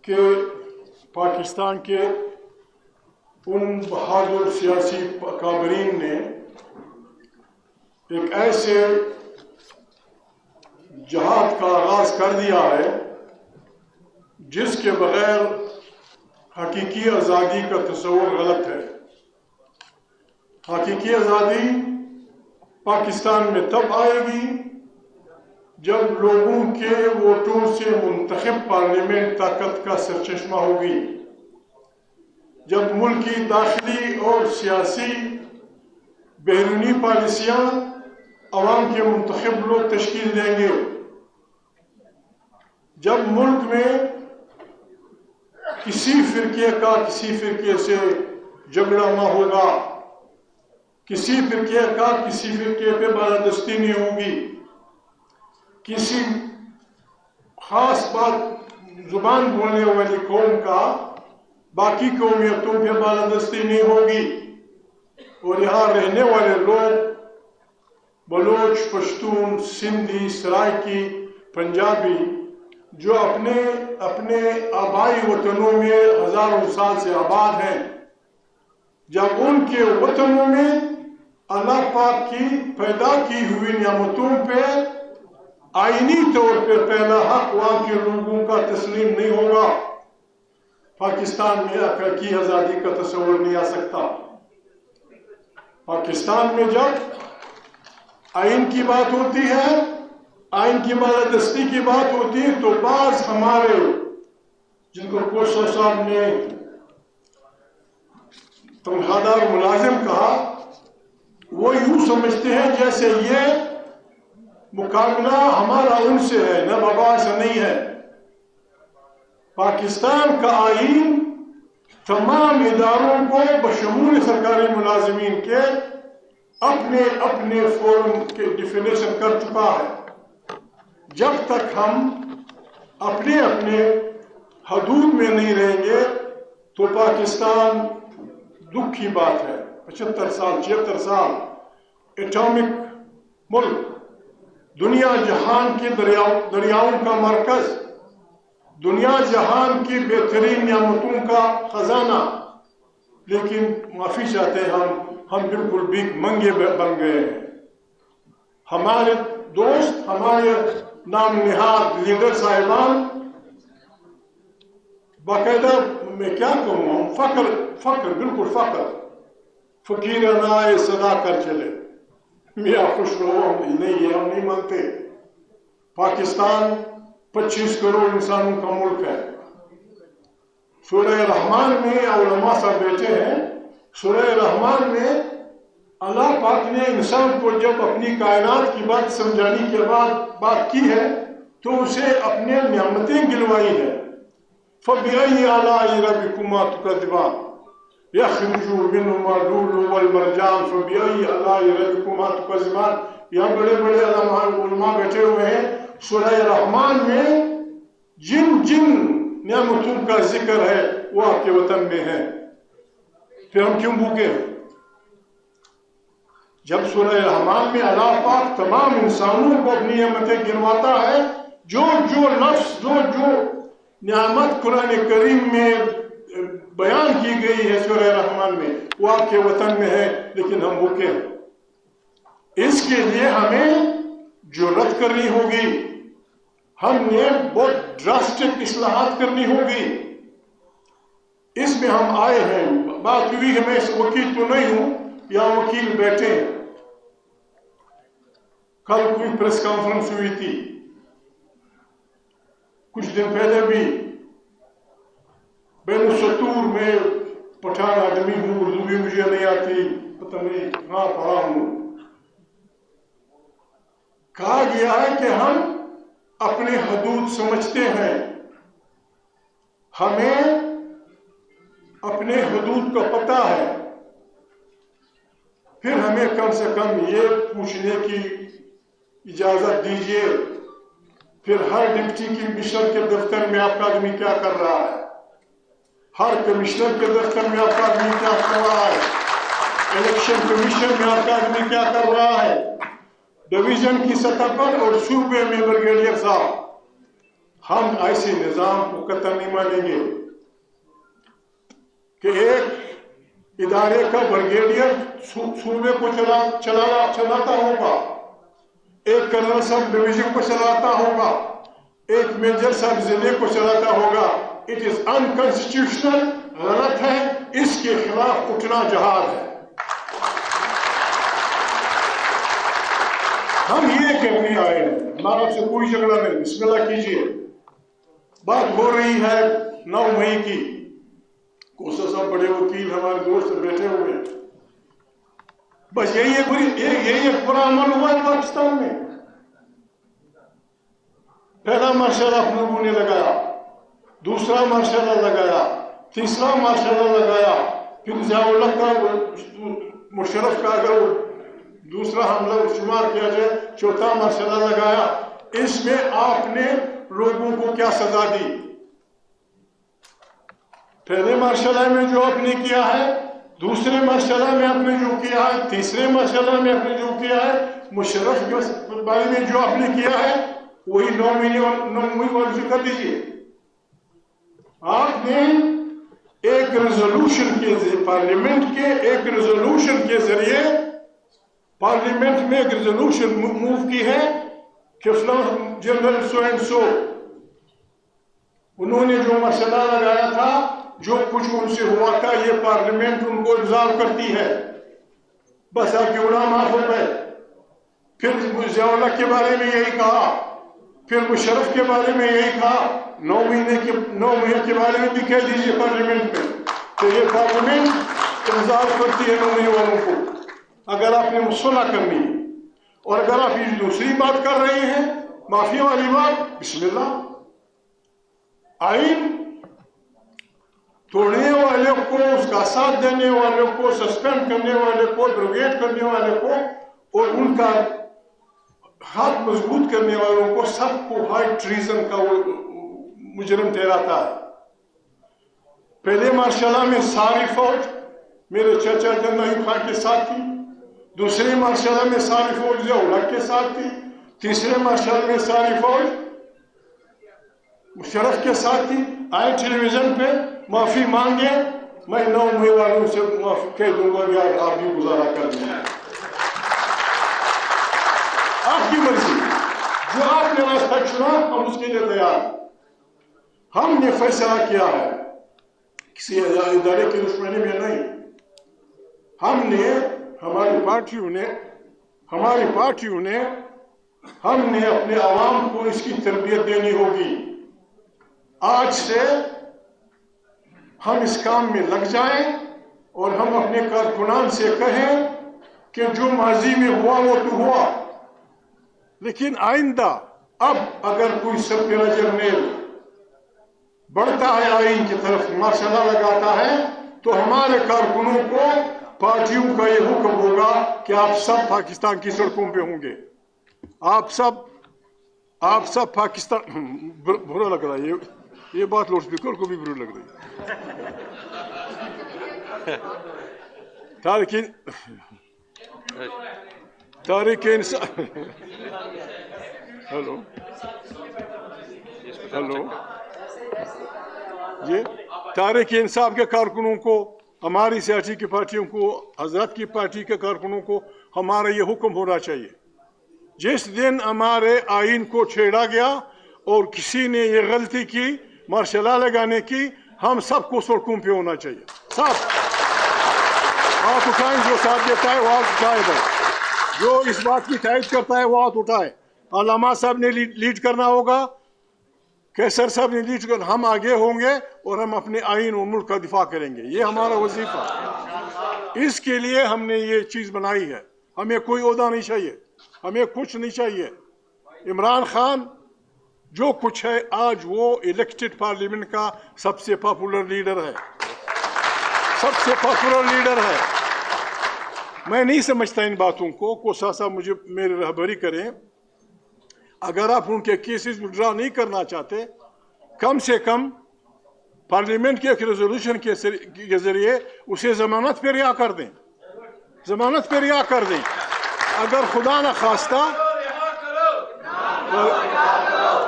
کہ پاکستان کے ان بہادر سیاسی اکابرین نے ایک ایسے جہاد کا آغاز کر دیا ہے جس کے بغیر حقیقی آزادی کا تصور غلط ہے۔ حقیقی آزادی پاکستان میں تب آئے گی جب لوگوں کے ووٹوں سے منتخب پارلیمنٹ طاقت کا سرچشمہ ہوگی، جب ملک کی داخلی اور سیاسی بیرونی پالیسیاں عوام کے منتخب لوگ تشکیل دیں گے، جب ملک میں کسی فرقے کا کسی فرقے سے جھگڑا نہ ہوگا، کسی فرقے کا کسی فرقے پہ بالادستی نہیں ہوگی، کسی خاص بات زبان بولنے والی قوم کا باقی قومیتوں پہ بالادستی نہیں ہوگی، اور یہاں رہنے والے لوگ بلوچ، پشتون، سندھی، سرائکی، پنجابی جو اپنے آبائی وطنوں میں ہزاروں سال سے آباد ہیں، جب ان کے وطنوں میں اللہ پاک کی پیدا کی ہوئی نعمتوں پہ آئینی طور پہ پہلا حق وہاں کے لوگوں کا تسلیم نہیں ہوگا، پاکستان میں حقیقی آزادی کا تصور نہیں آ سکتا۔ پاکستان میں جب آئین کی بات ہوتی ہے، آئین کی بالادستی کی بات ہوتی ہے، تو بعض ہمارے جن کو کوشا صاحب نے تنخواہ ملازم کہا، وہ یوں سمجھتے ہیں جیسے یہ مقابلہ ہمارا ان سے ہے، نہ بابا سے نہیں ہے۔ پاکستان کا آئین تمام اداروں کو بشمول سرکاری ملازمین کے اپنے اپنے فورم کے ڈیفینیشن کر چکا ہے۔ جب تک ہم اپنے اپنے حدود میں نہیں رہیں گے تو پاکستان دکھ کی بات ہے۔ 75 سال 76 سال ایٹامک ملک، دنیا جہان کے دریاؤں کا مرکز، دنیا جہان کی بہترین نعمتوں کا خزانہ، لیکن معافی چاہتے ہیں ہم بالکل بھیک منگے بن گئے ہیں۔ ہمارے دوست، ہمارے نام نہاد لیڈر صاحبان باقاعدہ میں کیا کہوں، ہم فقر بالکل فقیرانہ صدا کر چلے، میاں خوش رہو، ہم نہیں مانتے۔ پاکستان 25 کروڑ انسانوں کا ملک ہے۔ سورہ رحمان میں علماء صاحب بیٹھے ہیں، سورہ رحمان میں اللہ پاک نے انسان کو جب اپنی کائنات کی بات سمجھانے کے بعد بات کی ہے تو اسے اپنے نعمتیں گنوائی ہیں۔ فَبِأَيِّ آلَاءِ رَبِّكُمَا تُكَذِّبَانِ يَخْرُجُ مِنْهُمَا اللُّؤْلُؤُ وَالْمَرْجَانُ فَبِأَيِّ آلَاءِ رَبِّكُمَا تُكَذِّبَانِ۔ یہاں بڑے بڑے علماء بیٹھے ہوئے ہیں، سورہ رحمان میں جن نعمتوں کا ذکر ہے وہ آپ کے وطن میں ہے، پھر ہم کیوں بھوکے ہیں؟ جب سورہ رحمان میں اللہ پاک تمام انسانوں کو اپنی نعمتیں گنواتا ہے، جو لفظ جو نعمت قرآن کریم میں بیان کی گئی ہے سورہ رحمان میں، وہ آپ کے وطن میں ہے، لیکن ہم بھوکے ہیں۔ اس کے لیے ہمیں جرأت کرنی ہوگی، ہم نے بہت ڈراسٹک اصلاحات کرنی ہوگی۔ اس میں ہم آئے ہیں، بات ہوئی ہے، میں اس وکیل تو نہیں ہوں، یہاں وکیل بیٹھے ہیں۔ کل کوئی پریس کانفرنس ہوئی تھی، کچھ دن پہلے بھی، بین السطور میں پٹھان آدمی ہوں، اردو بھی مجھے نہیں آتی، پتہ نہیں کہاں پڑھا ہوں، کہا گیا ہے کہ ہم اپنے حدود سمجھتے ہیں، ہمیں اپنے حدود کا پتہ ہے، پھر ہمیں کم سے کم یہ پوچھنے کی اجازت دیجیے، پھر ہر ڈپٹی کمشنر کے دفتر میں آپ کا آدمی کیا کر رہا ہے، ہر کمشنر کے دفتر میں آپ کا آدمی کیا کر رہا ہے، الیکشن کمیشن میں آپ کا آدمی کیا کر رہا ہے، ڈویژن کی سطح پر اور صوبے میں بریگیڈیئر صاحب ہم ایسے نظام کو قطعا نہیں مانیں گے کہ ایک ادارے کا بریگیڈیئر صوبے کو چلاتا ہوگا، ایک کرنل سب ڈویژن کو چلاتا ہوگا، ایک میجر سب ضلع کو چلاتا ہوگا. اٹ از انکانسٹیٹیوشنل، غلط ہے، اس کے خلاف اٹھنا جہاد ہے. ہم یہ کہنے آئے ہیں، ہمارا سے کوئی جھگڑا نہیں، بسم اللہ کیجئے. بات ہو رہی ہے 9 مئی کی. کوسا صاحب بڑے وکیل ہمارے دوست بیٹھے ہوئے ہیں. بس یہی ایک برا عمل ہوا ہے پاکستان میں. پہلا مارشل آپ لوگوں نے لگایا، دوسرا مارشل لگایا، تیسرا مارشل لگایا، پھر ضیاء اللہ کا مشرف کا اگر دوسرا حملہ شمار کیا جائے چوتھا مارشل لگایا. اس میں آپ نے لوگوں کو کیا سزا دی؟ پہلے مرحلہ میں جو آپ نے کیا ہے، دوسرے مرحلہ میں آپ نے جو کیا ہے، تیسرے مرحلہ میں آپ نے جو کیا ہے، مشرف کے بارے میں جو آپ نے کیا ہے، وہی 9 مئی والی کر دیجیے. آپ نے ایک ریزولوشن کے پارلیمنٹ کے ایک ریزولوشن کے ذریعے پارلیمنٹ میں ایک ریزولوشن موو کی ہے کہ فلاں جنرل سو اینڈ سو انہوں نے جو مسئلہ لگایا تھا، جو کچھ ان سے ہوا تھا، یہ پارلیمنٹ ان کو ابزارو کرتی ہے. بس آپ کے گناہ معاف ہو گئے. پھر ضیاء اللہ کے بارے میں یہی کہا، پھر مشرف کے بارے میں یہی کہا. 9 مہینے کے بارے میں بھی کہہ دیجیے پارلیمنٹ میں کہ یہ پارلیمنٹ ابزارو کرتی ہے 9 مہینے والوں کو. اگر آپ نے صلح کرنی ہے، اور اگر آپ یہ دوسری بات کر رہے ہیں معافی والی بات، بسم اللہ. آئین توڑنے والے کو، اس کا ساتھ دینے والے کو، سسپینڈ کرنے والے کو، ڈروگیٹ کرنے والے کو، اور ان کا ہاتھ مضبوط کرنے والوں کو، سب کو ہائی ٹریزن کا مجرم ٹھہراتا ہے. پہلے مارشلہ میں ساری فوج میرے چچا جنرل نعیم خان کے ساتھ تھی، دوسرے مارشلہ میں ساری فوج ضیاء الحق کے ساتھ تھی، تیسرے مارشل میں ساری فوج مشرف کے ساتھ تھی. آئے ٹیلی ویژن پہ معافی مانگے، میں 9 مئی والوں سے معافی کہہ دوں گا یار آپ بھی گزارا کر دیں، آپ کی مرضی، جو آپ نے راستہ چنا ہم اس کے لیے تیار ہیں. ہم نے فیصلہ کیا ہے کسی ادارے کی دشمنی میں نہیں. ہم نے ہماری پارٹیوں نے ہم نے اپنے عوام کو اس کی تربیت دینی ہوگی. آج سے ہم اس کام میں لگ جائیں اور ہم اپنے کارکنان سے کہیں کہ جو ماضی میں ہوا وہ تو ہوا، لیکن آئندہ اب اگر کوئی سب جرنیل بڑھتا ہے آئین کی طرف، مارشلہ لگاتا ہے، تو ہمارے کارکنوں کو، پارٹیوں کا یہ حکم ہوگا کہ آپ سب پاکستان کی سڑکوں پہ ہوں گے. آپ سب پاکستان برا لگ رہا ہے یہ بات لاؤڈ اسپیکر کو بھی برا لگ رہی ہے. تاریخ انصاف ہلو یہ تاریخ انصاف کے کارکنوں کو، ہماری سیاسی کی پارٹیوں کو، حضرت کی پارٹی کے کارکنوں کو ہمارا یہ حکم ہونا چاہیے، جس دن ہمارے آئین کو چھیڑا گیا اور کسی نے یہ غلطی کی مارشلہ لگانے کی، ہم سب کو سڑکوں پہ ہونا چاہیے. سب ہاتھ اٹھائیں، جو ساتھ دیتا ہے وہ ہاتھ اٹھائے گا، جو اس بات کی تائید کرتا ہے وہ ہاتھ اٹھائے. علامہ صاحب نے لیڈ کرنا ہوگا، کیسر صاحب نے لیڈ کرنا، ہم آگے ہوں گے اور ہم اپنے آئین و ملک کا دفاع کریں گے. یہ ہمارا وظیفہ ہے، اس کے لیے ہم نے یہ چیز بنائی ہے. ہمیں کوئی عہدہ نہیں چاہیے، ہمیں کچھ نہیں چاہیے. عمران خان جو کچھ ہے آج وہ الیکٹڈ پارلیمنٹ کا سب سے پاپولر لیڈر ہے، سب سے پاپولر لیڈر ہے. میں نہیں سمجھتا ان باتوں کو، کوسا صاحب مجھے میری رہبری کریں. اگر آپ ان کے کیسز وڈرا نہیں کرنا چاہتے، کم سے کم پارلیمنٹ کے ایک ریزولوشن کے ذریعے اسے ضمانت پہ رہا کر دیں، ضمانت پہ رہا کر دیں. اگر خدا نخواستہ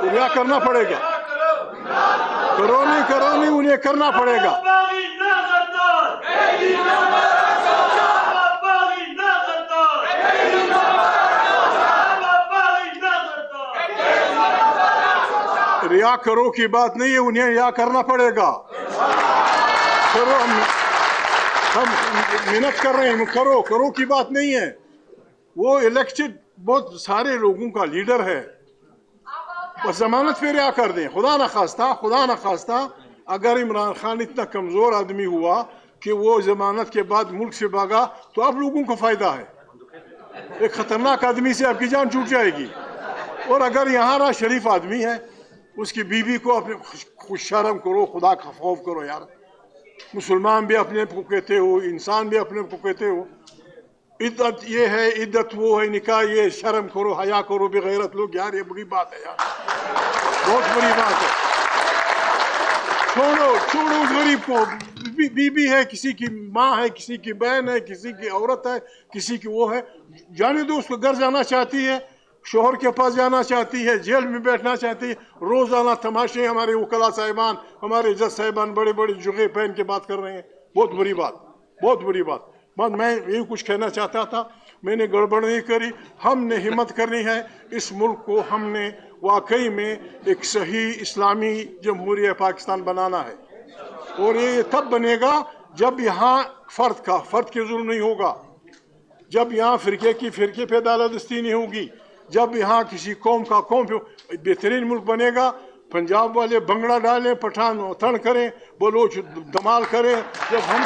رہا کرنا پڑے گا، کرو نہیں انہیں کرنا پڑے گا. ریا کرو کی بات نہیں ہے, انہیں ریا کرنا پڑے گا. کرو, ہم محنت کر رہے ہیں, کرو کی بات نہیں ہے. وہ الیکٹڈ بہت سارے لوگوں کا لیڈر ہے, بس ضمانت پہ ریا کر دیں. خدا نخواستہ اگر عمران خان اتنا کمزور آدمی ہوا کہ وہ ضمانت کے بعد ملک سے بھاگا تو آپ لوگوں کو فائدہ ہے. ایک خطرناک آدمی سے آپ کی جان چھوٹ جائے گی. اور اگر یہاں رہا شریف آدمی ہے, اس کی بیوی کو اپنے خوش شرم کرو, خدا کا خوف کرو یار. مسلمان بھی اپنے کو کہتے ہو, انسان بھی اپنے کو کہتے ہو. عدت یہ ہے, عدت وہ ہے, نکاح یہ, شرم کرو, حیا کرو, بغیرت لوگ یار, یہ بڑی بات ہے یار, بہت بڑی بات ہے. چھوڑو غریب کو. بیوی ہے, کسی کی ماں ہے, کسی کی بہن ہے, کسی کی عورت ہے, کسی کی وہ ہے, جانے دو. اس کو گھر جانا چاہتی ہے, شوہر کے پاس جانا چاہتی ہے, جیل میں بیٹھنا چاہتی ہے. روزانہ تماشے ہمارے وکلا صاحبان, ہمارے جج صاحبان بڑے بڑے جگہ پہن کے بات کر رہے ہیں. بہت بڑی بات. میں یہی کچھ کہنا چاہتا تھا, میں نے گڑبڑ نہیں کری. ہم نے ہمت کرنی ہے, اس ملک کو ہم نے واقعی میں ایک صحیح اسلامی جمہوریہ پاکستان بنانا ہے. اور یہ تب بنے گا جب یہاں فرد کے ظلم نہیں ہوگا, جب یہاں فرقے پہ بالادستی نہیں ہوگی, جب یہاں کسی قوم کا بہترین ملک بنے گا. پنجاب والے بنگڑا ڈالیں, پٹھان تھن کریں, بلوچ دمال کریں. جب ہم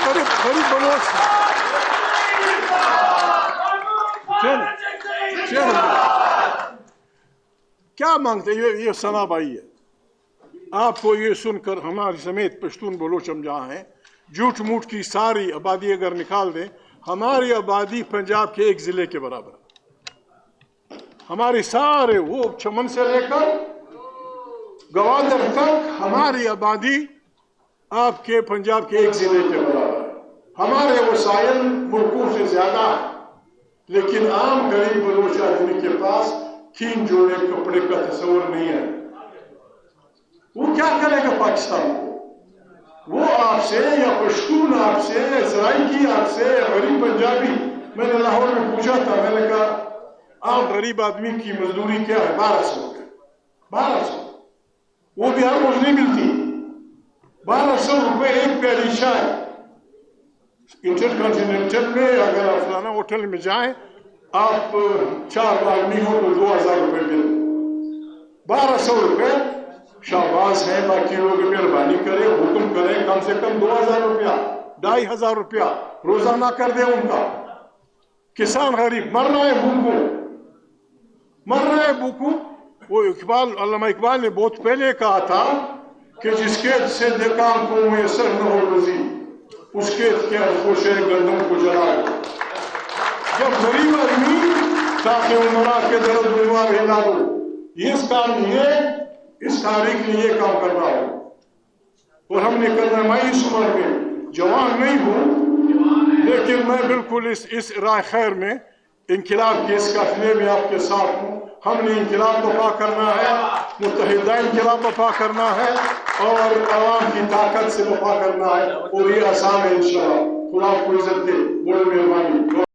غریب بلوچ کیا مانگتے, یہ ثنا بھائی ہے. آپ کو یہ سن کر ہمارے سمیت پشتون بلوچ ہم جہاں ہیں, جھوٹ موٹ کی ساری آبادی اگر نکال دیں, ہماری آبادی پنجاب کے ایک ضلع کے برابر. ہماری سارے وہ چمن سے لے کر گوادر تک ہماری آبادی آپ کے پنجاب کے ایک ضلع کے برابر. ہمارے وسائل ملکوں سے زیادہ ہے, لیکن عام غریب بلوچ آدمی کے پاس 3 جوڑے کپڑے کا تصور نہیں ہے. وہ کیا کرے گا پاکستان کو؟ وہ آپ سے یا پشتون آپ سے یا سرائکی آپ سے یا غریب پنجابی. میں نے لاہور میں پوچھا تھا, میں نے کہا عام غریب آدمی کی مزدوری کیا ہے؟ 1200 روپے. 1200, وہ بھی ہر روز نہیں ملتی. 1200 روپے ایک پیالی چائے. انٹر کنٹیننٹل میں اگر آپ فلانا ہوٹل میں جائیں, آپ 4 آدمی ہو تو 2000 روپے ملے. 1200 روپے شاباز ہے. باقی لوگ مہربانی کریں, حکم کریں, کم سے کم 2000 روپیہ 2500 روپیہ روزانہ کر دیں ان کا. کسان غریب مر رہا ہے بھوکوں. وہ علامہ اقبال نے بہت پہلے کہا تھا کہ جس کے سے کام کو میسر نہ ہو رزی, اس کے کیا خوشے گندم کو جلائے. جب غریب آدمی تاکہ عمرہ کے درد بیمار ہلا دو, اس تاریخ میں یہ کام کرنا ہو. اور ہم نے کرنا, میں اس عمر میں جوان نہیں ہوں, لیکن میں بالکل اس راہ خیر میں انقلاب کے اس قافلے میں آپ کے ساتھ ہوں. ہم نے انقلاب برپا کرنا ہے, متحدہ انقلاب برپا کرنا ہے, اور عوام کی طاقت سے برپا کرنا ہے. اور یہ آسان ہے انشاءاللہ. خدا آپ کو عزت دے, بڑی مہربانی.